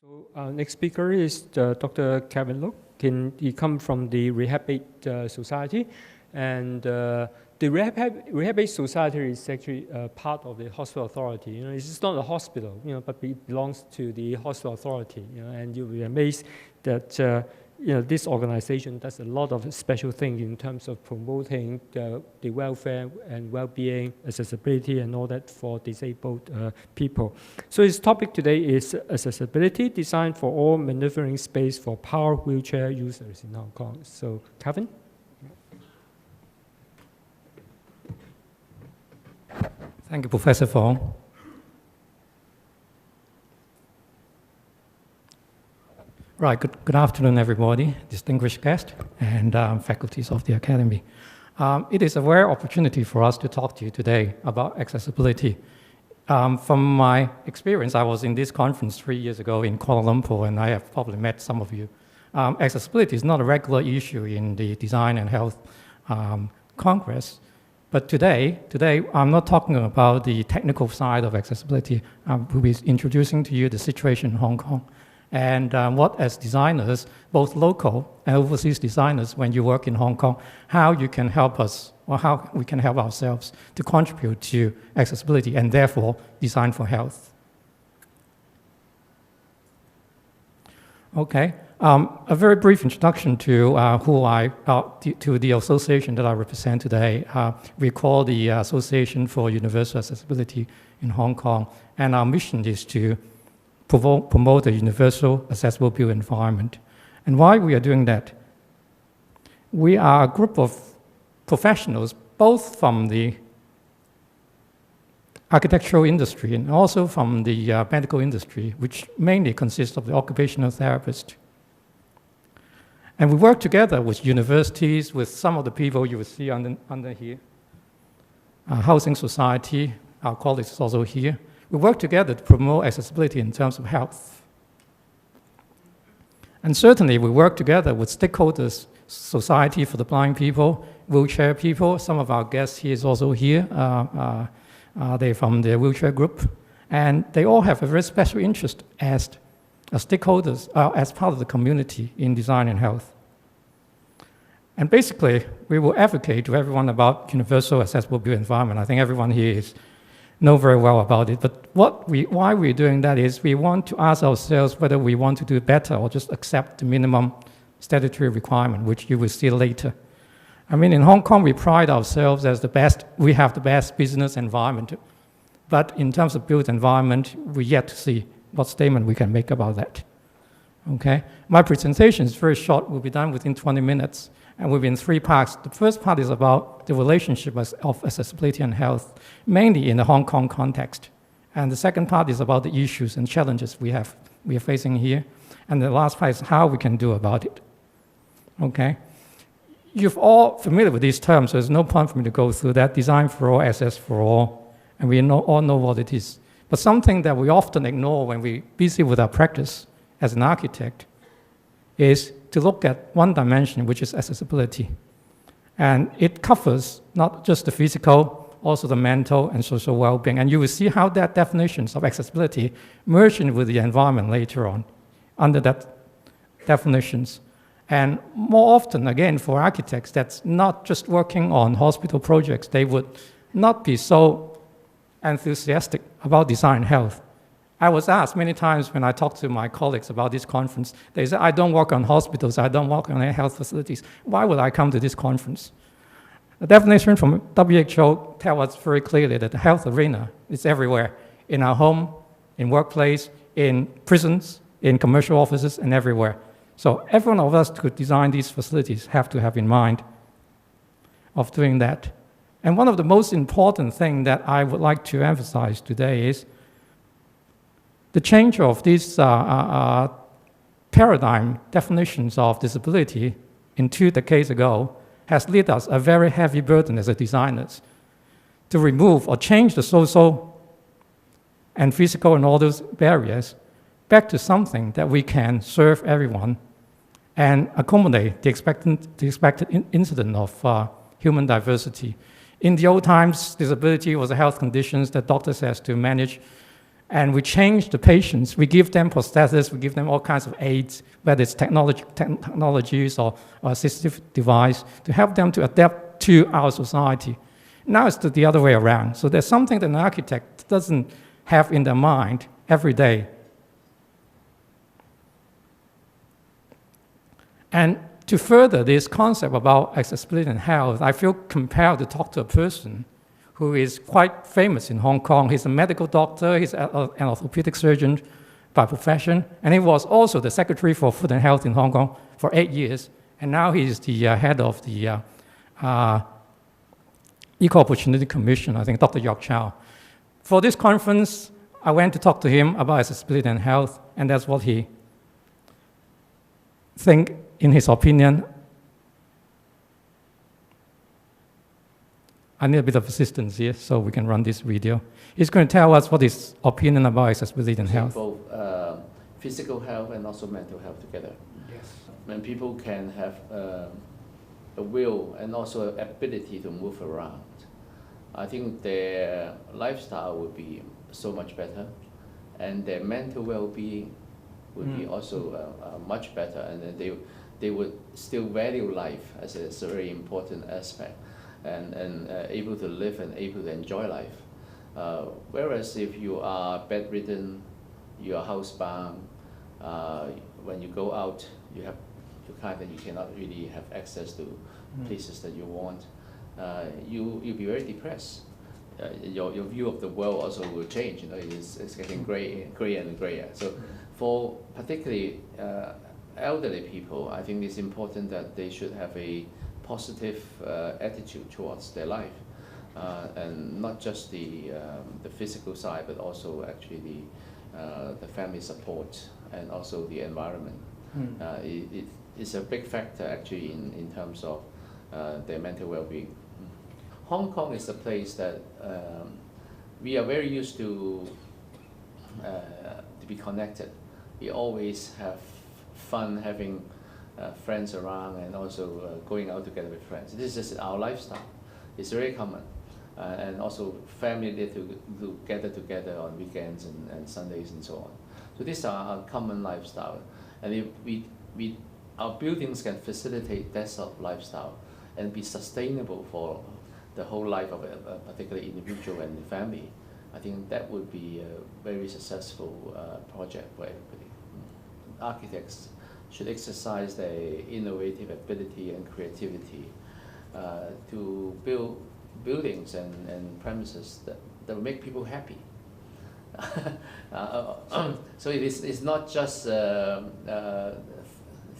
So our next speaker is Dr. Calvin Luk. He comes from the Rehab-Aid Society, and the Rehab-Aid Society is actually part of the hospital authority. You know, it's not a hospital, you know, but it belongs to the hospital authority. You know, and you'll be amazed that you know, this organization does a lot of special things in terms of promoting the welfare and well-being, accessibility, and all that for disabled people. So his topic today is accessibility, design for all maneuvering space for power wheelchair users in Hong Kong. So, Calvin? Thank you, Professor Fong. Right, good afternoon, everybody, distinguished guests and faculties of the Academy. It is a rare opportunity for us to talk to you today about accessibility. From my experience, I was in this conference 3 years ago in Kuala Lumpur, and I have probably met some of you. Accessibility is not a regular issue in the Design and Health Congress, but today I'm not talking about the technical side of accessibility. We'll be introducing to you the situation in Hong Kong. And what, as designers, both local and overseas designers, when you work in Hong Kong, how you can help us, or how we can help ourselves to contribute to accessibility and therefore design for health. Okay, a very brief introduction to to the association that I represent today. We call the Association for Universal Accessibility in Hong Kong, and our mission is to promote a universal, accessible built environment. And why we are doing that? We are a group of professionals, both from the architectural industry and also from the medical industry, which mainly consists of the occupational therapists. And we work together with universities, with some of the people you will see under here, housing society, our colleagues is also here. We work together to promote accessibility in terms of health. And certainly we work together with stakeholders, Society for the Blind People, wheelchair people. Some of our guests here is also here. They're from the wheelchair group. And they all have a very special interest as stakeholders, as part of the community in design and health. And basically, we will advocate to everyone about universal accessible built environment. I think everyone here know very well about it, but why we're doing that is we want to ask ourselves whether we want to do better or just accept the minimum statutory requirement, which you will see later. I mean, in Hong Kong, we pride ourselves as the best, we have the best business environment, but in terms of built environment, we yet to see what statement we can make about that. Okay, my presentation is very short, will be done within 20 minutes, and will be in 3 parts. The first part is about the relationship of accessibility and health, mainly in the Hong Kong context. And the second part is about the issues and challenges we are facing here. And the last part is how we can do about it. Okay? You're all familiar with these terms, so there's no point for me to go through that. Design for all, access for all, and we all know what it is. But something that we often ignore when we're busy with our practice as an architect is to look at one dimension, which is accessibility. And it covers not just the physical, also the mental and social well-being. And you will see how that definitions of accessibility merge in with the environment later on, under that definitions. And more often, again, for architects that's not just working on hospital projects, they would not be so enthusiastic about design health. I was asked many times when I talked to my colleagues about this conference, they said, I don't work on hospitals, I don't work on health facilities. Why would I come to this conference? The definition from WHO tells us very clearly that the health arena is everywhere, in our home, in workplace, in prisons, in commercial offices, and everywhere. So every one of us who design these facilities have to have in mind of doing that. And one of the most important things that I would like to emphasize today is the change of these paradigm definitions of disability in 2 decades ago has led us a very heavy burden as a designers to remove or change the social and physical and all those barriers back to something that we can serve everyone and accommodate the expected incident of human diversity. In the old times, disability was a health condition that doctors has to manage And we change the patients. We give them prosthetics, we give them all kinds of aids, whether it's technologies or assistive device, to help them to adapt to our society. Now it's the other way around. So there's something that an architect doesn't have in their mind every day. And to further this concept about accessibility and health, I feel compelled to talk to a person who is quite famous in Hong Kong. He's a medical doctor, he's an orthopedic surgeon by profession, and he was also the Secretary for Food and Health in Hong Kong for 8 years, and now he's the head of the Equal Opportunity Commission, I think, Dr. York Chow. For this conference, I went to talk to him about accessibility and health, and that's what he thinks, in his opinion. I need a bit of assistance here so we can run this video. He's going to tell us what his opinion about accessibility and health. Both physical health and also mental health together. Yes. When people can have a will and also an ability to move around, I think their lifestyle would be so much better, and their mental well-being would be also much better, and then they would still value life as a very important aspect, and able to live and able to enjoy life. Whereas if you are bedridden, you are housebound, when you go out, you cannot really have access to places that you want. You'll be very depressed. Your view of the world also will change. You know, it's getting grayer and grayer. So, for particularly elderly people, I think it's important that they should have a positive attitude towards their life, and not just the physical side, but also actually the family support and also the environment. It's a big factor actually in terms of their mental well-being. Hong Kong is a place that we are very used to be connected. We always have fun having friends around and also going out together with friends. This is our lifestyle. It's very common. And also family to gather together on weekends and Sundays and so on. So these are our common lifestyle. And if our buildings can facilitate that sort of lifestyle and be sustainable for the whole life of a particular individual and the family, I think that would be a very successful project for everybody. Architects should exercise their innovative ability and creativity to build buildings and premises that will make people happy. So it's not just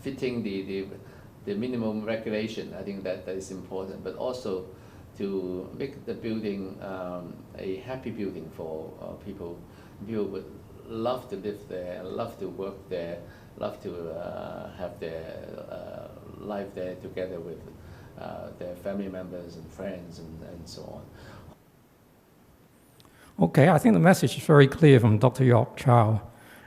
fitting the minimum regulation. I think that is important, but also to make the building a happy building for people. People would love to live there, love to work there, love to have their life there together with their family members and friends and so on. Okay, I think the message is very clear from Dr. York Chow.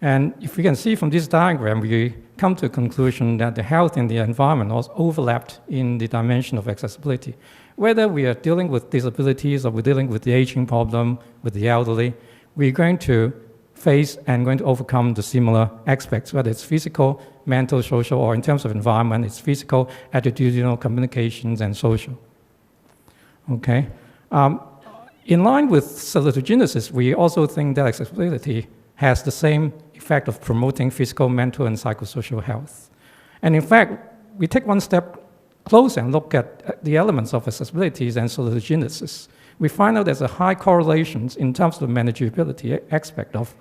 And if we can see from this diagram, we come to a conclusion that the health and the environment are overlapped in the dimension of accessibility. Whether we are dealing with disabilities or we're dealing with the aging problem, with the elderly, we're going to face and going to overcome the similar aspects, whether it's physical, mental, social, or in terms of environment, it's physical, attitudinal, communications, and social. Okay. In line with salutagenesis, we also think that accessibility has the same effect of promoting physical, mental, and psychosocial health. And in fact, we take one step closer and look at the elements of accessibility and salutagenesis. We find out there's a high correlation in terms of the manageability aspect of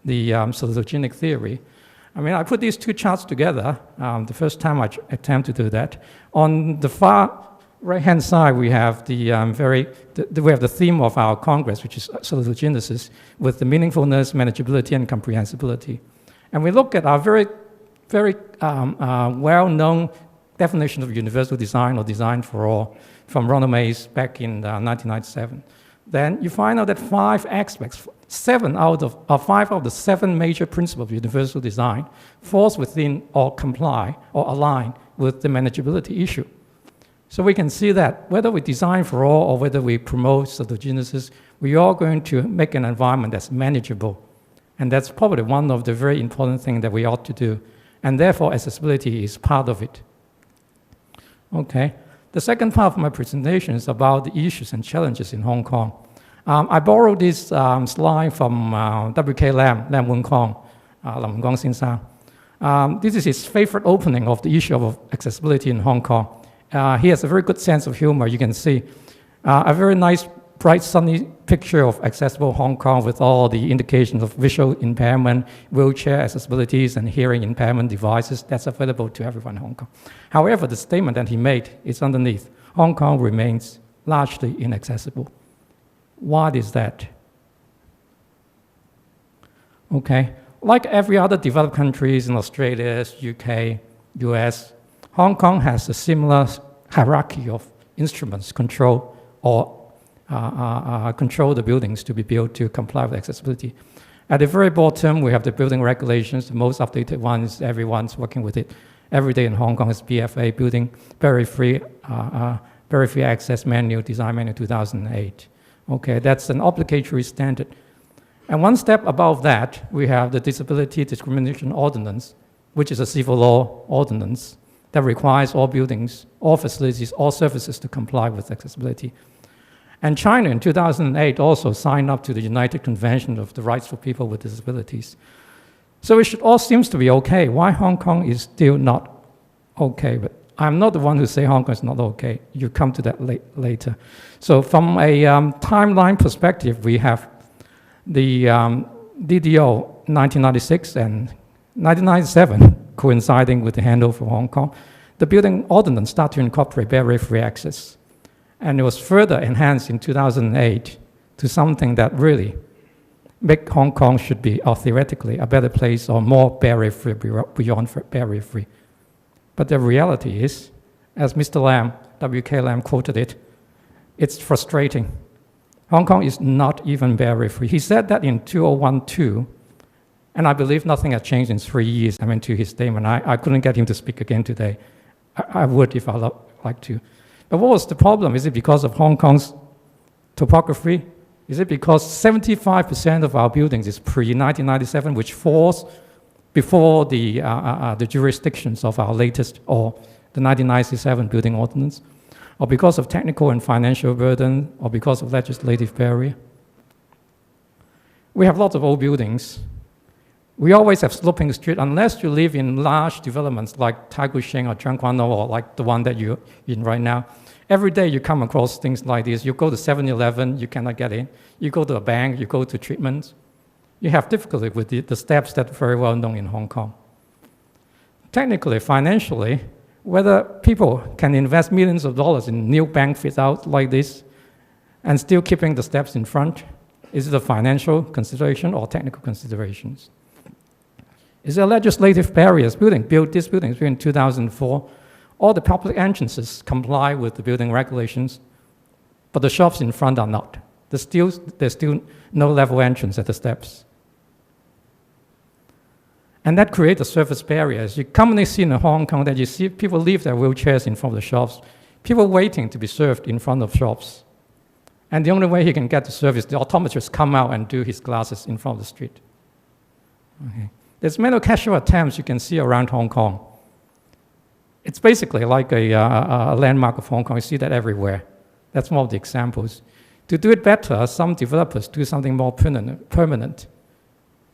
the salutogenic theory. I mean, I put these two charts together the first time I attempt to do that. On the far right-hand side, we have we have the theme of our Congress, which is salutogenesis, with the meaningfulness, manageability, and comprehensibility. And we look at our very well-known definition of universal design or design for all from Ronald Mays back in 1997. Then you find out that 5 aspects, 5 out of the 7 major principles of universal design falls within or comply or align with the manageability issue. So we can see that whether we design for all or whether we promote salutogenesis, we are going to make an environment that's manageable And that's probably one of the very important things that we ought to do. And therefore, accessibility is part of it. Okay. The second part of my presentation is about the issues and challenges in Hong Kong. I borrowed this slide from W.K. Lam Wun Kong, Lam Gong Sin Sang. This is his favorite opening of the issue of accessibility in Hong Kong. He has a very good sense of humor. You can see a very nice, bright, sunny picture of accessible Hong Kong with all the indications of visual impairment, wheelchair accessibilities, and hearing impairment devices that's available to everyone in Hong Kong. However, the statement that he made is underneath. Hong Kong remains largely inaccessible. Why is that? Okay. Like every other developed countries in Australia, UK, US, Hong Kong has a similar hierarchy of instruments control or control the buildings to be built to comply with accessibility. At the very bottom, we have the building regulations. The most updated one is everyone's working with it every day in Hong Kong is BFA, Building Barrier Free Access Manual, Design Manual 2008. Okay, that's an obligatory standard. And one step above that, we have the Disability Discrimination Ordinance, which is a civil law ordinance that requires all buildings, all facilities, all services to comply with accessibility. And China in 2008 also signed up to the United Convention of the Rights for People with Disabilities. So it all seems to be okay. Why Hong Kong is still not okay? But I'm not the one who say Hong Kong is not okay. You come to that later. So from a timeline perspective, we have the DDO 1996 and 1997 coinciding with the handover of Hong Kong. The building ordinance started to incorporate barrier-free access. And it was further enhanced in 2008 to something that really make Hong Kong should be, or theoretically, a better place or more barrier-free, beyond barrier-free. But the reality is, as Mr. Lam, W.K. Lam quoted it, it's frustrating. Hong Kong is not even barrier-free. He said that in 2012, and I believe nothing has changed in 3 years. I mean, to his statement, I couldn't get him to speak again today. I would if I'd like to. But what was the problem? Is it because of Hong Kong's topography? Is it because 75% of our buildings is pre-1997, which falls before the jurisdictions of our latest, or the 1997 building ordinance? Or because of technical and financial burden, or because of legislative barrier? We have lots of old buildings. We always have sloping street, unless you live in large developments like Tai Gu Shing or Zhang Guan or like the one that you're in right now. Every day you come across things like this. You go to 7-Eleven, you cannot get in. You go to a bank, you go to treatments. You have difficulty with the steps that are very well known in Hong Kong. Technically, financially, whether people can invest millions of dollars in new bank fit-out like this and still keeping the steps in front, is it a financial consideration or technical considerations? Is there legislative barriers? These buildings built in 2004, all the public entrances comply with the building regulations, but the shops in front are not. There's still no level entrance at the steps. And that creates a surface barriers. You commonly see in Hong Kong that you see people leave their wheelchairs in front of the shops, people waiting to be served in front of shops. And the only way he can get the service, the optometrist come out and do his glasses in front of the street. Okay. There's many casual attempts you can see around Hong Kong. It's basically like a landmark of Hong Kong. You see that everywhere. That's one of the examples. To do it better, some developers do something more permanent.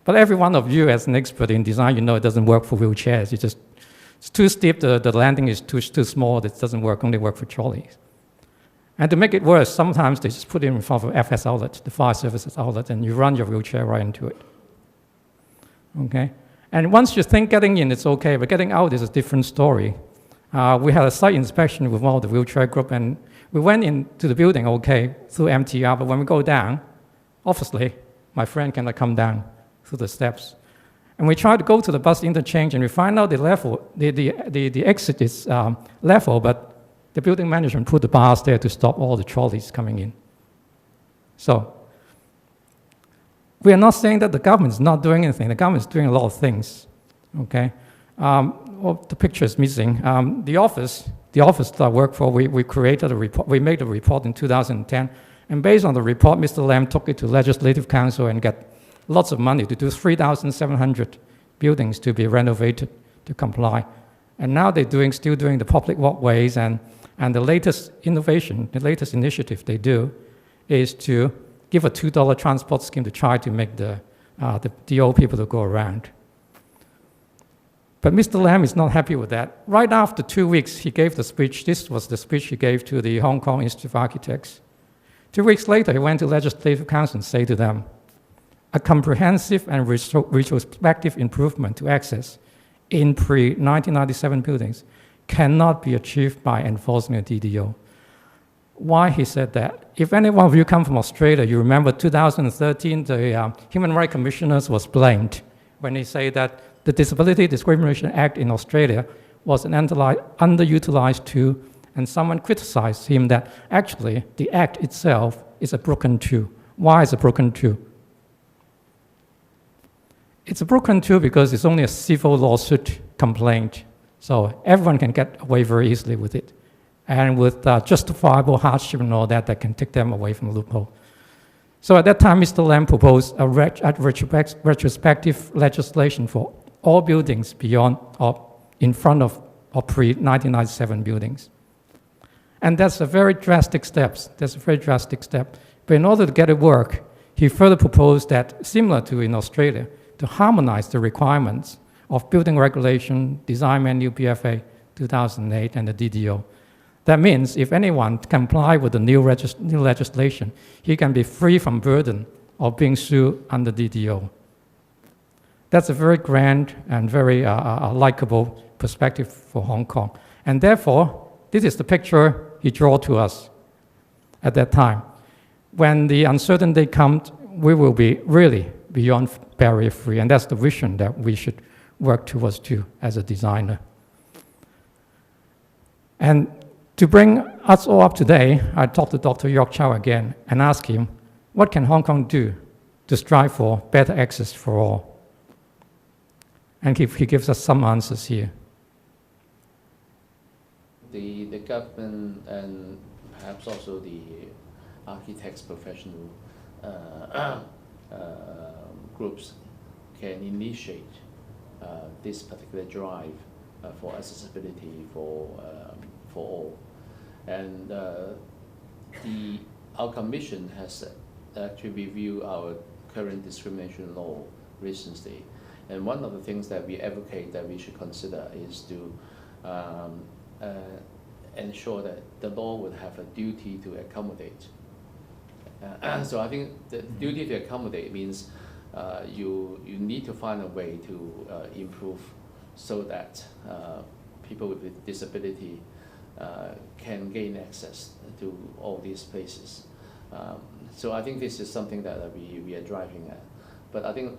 But every one of you as an expert in design, you know it doesn't work for wheelchairs. It's too steep, the landing is too small, it doesn't work, only work for trolleys. And to make it worse, sometimes they just put it in front of FS outlet, the fire services outlet, and you run your wheelchair right into it. Okay? And once you think getting in, it's okay, but getting out is a different story. We had a site inspection with one of the wheelchair group, and we went into the building, okay, through MTR, but when we go down, obviously, my friend cannot come down through the steps. And we tried to go to the bus interchange, and we find out the exit is level, but the building management put the bars there to stop all the trolleys coming in. So, we are not saying that the government is not doing anything. The government is doing a lot of things, okay? Well, the picture is missing. The office that I work for, we created a report. We made a report in 2010, and based on the report, Mr. Lam took it to Legislative Council and get lots of money to do 3,700 buildings to be renovated to comply. And now they're still doing the public walkways, and the latest innovation, the latest initiative they do is to give a $2 transport scheme to try to make the old people to go around. But Mr. Lam is not happy with that. Right after 2 weeks, he gave the speech. This was the speech he gave to the Hong Kong Institute of Architects. 2 weeks later, he went to Legislative Council and said to them, a comprehensive and retrospective improvement to access in pre-1997 buildings cannot be achieved by enforcing a DDO. Why he said that? If any one of you come from Australia, you remember 2013, the Human Rights Commissioners was blamed when he said that the Disability Discrimination Act in Australia was an underutilized tool, and someone criticized him that actually the act itself is a broken tool. Why is it a broken tool? It's a broken tool because it's only a civil lawsuit complaint, so everyone can get away very easily with it. And with justifiable hardship and all that, that can take them away from the loophole. So at that time, Mr. Lam proposed a retrospective legislation for all buildings beyond or in front of or pre-1997 buildings. And that's a very drastic step. But in order to get it work, he further proposed that, similar to in Australia, to harmonize the requirements of building regulation, design manual PFA 2008, and the DDO. That means if anyone comply with the new legislation, he can be free from burden of being sued under DDO. That's a very grand and very likable perspective for Hong Kong. And therefore, this is the picture he drew to us at that time. When the uncertain day comes, we will be really beyond barrier free, and that's the vision that we should work towards too as a designer. And to bring us all up today, I talked to Dr. York Chow again and asked him, what can Hong Kong do to strive for better access for all? And he gives us some answers here. The government and perhaps also the architects professional groups can initiate this particular drive for accessibility for all. And our commission has actually reviewed our current discrimination law recently. And one of the things that we advocate that we should consider is to ensure that the law would have a duty to accommodate. So I think the duty to accommodate means you need to find a way to improve so that people with disability can gain access to all these places. So I think this is something that we are driving at. But I think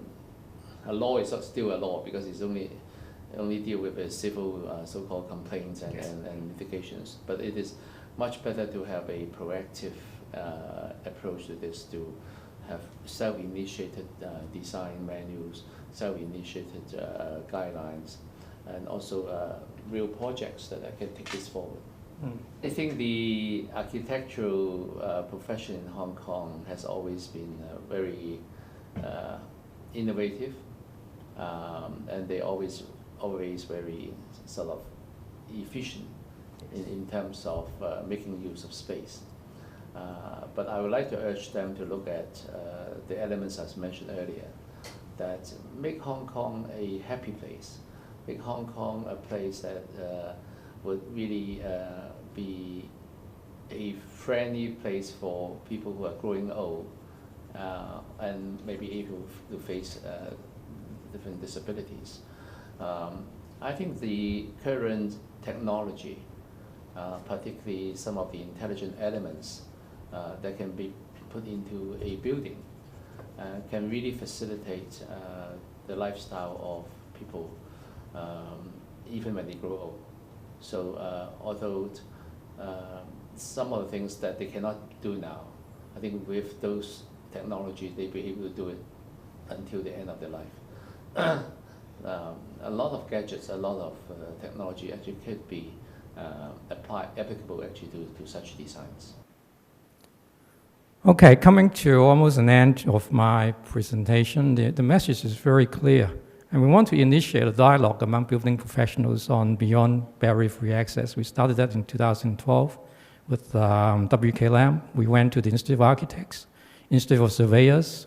a law is still a law because it's only deal with a civil so-called complaints and litigations. But it is much better to have a proactive approach to this, to have self-initiated design manuals, self-initiated guidelines, and also real projects that can take this forward. I think the architectural profession in Hong Kong has always been very innovative, and they always very sort of efficient in terms of making use of space. But I would like to urge them to look at the elements as mentioned earlier, that make Hong Kong a happy place, make Hong Kong a place that would really be a friendly place for people who are growing old and maybe able to face different disabilities. I think the current technology, particularly some of the intelligent elements that can be put into a building, can really facilitate the lifestyle of people even when they grow old. So although some of the things that they cannot do now, I think with those technologies they'll be able to do it until the end of their life. A lot of gadgets, a lot of technology actually could be applicable actually to such designs. Okay, coming to almost an end of my presentation, the message is very clear. And we want to initiate a dialogue among building professionals on beyond barrier-free access. We started that in 2012 with WK Lam. We went to the Institute of Architects, Institute of Surveyors,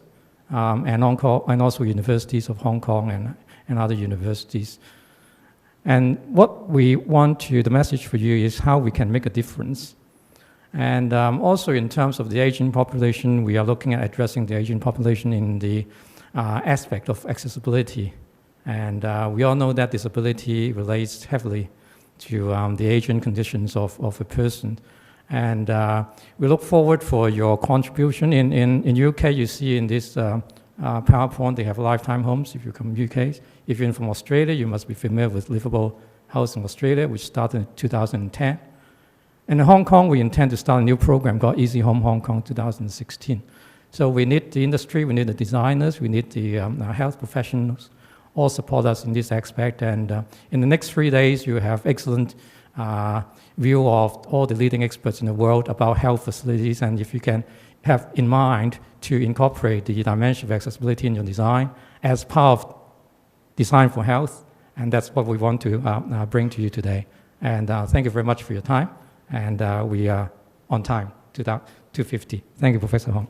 and also universities of Hong Kong and other universities. And what we want to, the message for you is how we can make a difference. And also in terms of the aging population, we are looking at addressing the aging population in the aspect of accessibility. And we all know that disability relates heavily to the aging conditions of a person. And we look forward for your contribution. In UK, you see in this PowerPoint, they have lifetime homes if you come from UK. If you're from Australia, you must be familiar with Livable Housing Australia, which started in 2010. And in Hong Kong, we intend to start a new program called Easy Home Hong Kong 2016. So we need the industry, we need the designers, we need the health professionals, all support us in this aspect. And in the next 3 days, you have excellent view of all the leading experts in the world about health facilities. And if you can have in mind to incorporate the dimension of accessibility in your design as part of design for health, and that's what we want to bring to you today. And thank you very much for your time. And we are on time, 2:50. Thank you, Professor Hong.